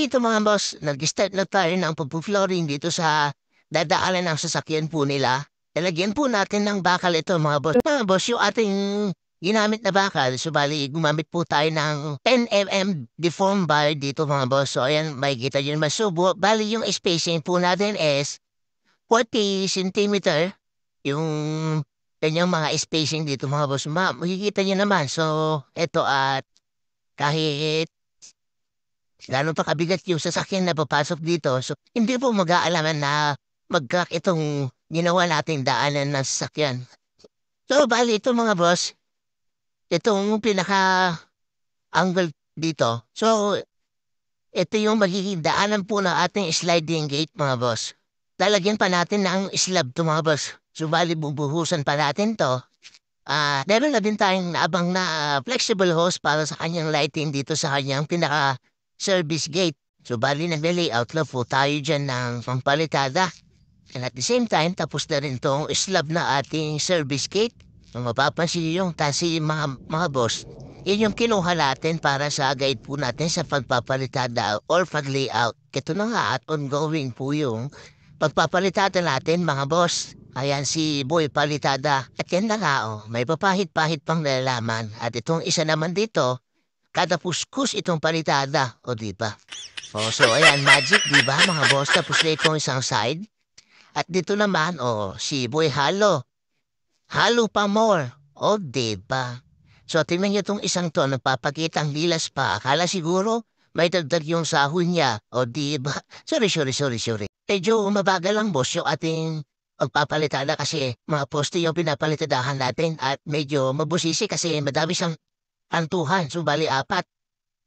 Bali ito mga boss, nag-start na tayo ng pagpo-flooring dito sa dadaanan ng sasakyan po nila. Lalagyan po natin ng bakal ito mga boss. Mga boss, yung ating ginamit na bakal, so bali gumamit po tayo ng 10 mm deform bar dito mga boss. So ayan, makikita nyo naman. So bali yung spacing po natin is 40 centimeter yung kanyang mga spacing dito mga boss. Makikita nyo naman. So ito at kahit gano'n pa kabigat yung sasakyan na papasok dito, so hindi po mag-aalaman na mag-crack itong ginawa nating daanan ng sasakyan. So, bale ito mga boss, itong pinaka-angle dito. So, ito yung magiging daanan po ng ating sliding gate mga boss. Lalagyan pa natin ng slab to mga boss. So, bali bubuhusan pa natin to. Meron na din tayong naabang na flexible hose para sa kanyang lighting dito sa kanyang pinaka-service gate. So, bali nag-layout lang po tayo dyan ng pampalitada. And at the same time, tapos na rin tong slab na ating service gate. So, mapapansin nyo yung tasi mga boss. Yun yung kinuha natin para sa guide po natin sa pagpapalitada or pag-layout. Ito na nga at ongoing po yung pagpapalitada natin mga boss. Ayan si Boy Palitada. At yan na nga may papahit-pahit pang nalalaman. At itong isa naman dito, kada puskus itong palitada. O diba? So ayan, magic diba mga boss? Tapos na itong isang side. At dito naman, si Boy Halo. Halo pa more. O diba? So tingnan nyo itong isang to, nagpapakita ang lilas pa. Akala siguro may dagdag yung sahod niya. O diba? Sorry. Medyo mabagal lang boss yung ating pagpapalitada kasi mga poste yung pinapalitadahan natin at medyo mabusisi kasi madami siyang kantuhan. So bali 4.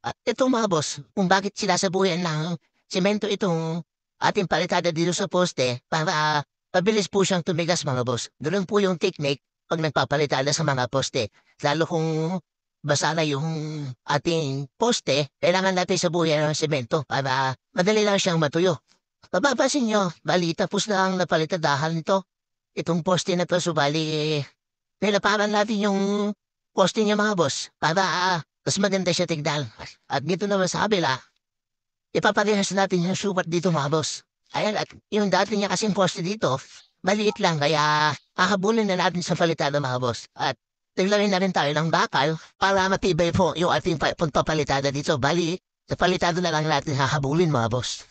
At ito mga boss, kung bakit sinasabuyan ng semento itong ating palitada dito sa poste para pabilis po siyang tumigas mga boss. Ganun po yung technique pag nagpapalitada sa mga poste. Lalo kung basa na yung ating poste, kailangan natin sabuyan ng semento para madali lang siyang matuyo. Mapapansin nyo, bali tapos na ang napalitadahan nito. Itong poste na to, so bali, nilaparan natin yung poste niya mga boss para mas maganda siya tignan. At dito naman sa kabila, ipaparehas natin yung sukat dito mga boss. Ayan, at yung dati niya kasing poste dito, maliit lang kaya hahabulin na natin sa palitada mga boss. At tiglarin na rin tayo ng bakal para matibay po yung ating pagpapalitada dito. Bali, sa palitada na lang natin hahabulin mga boss.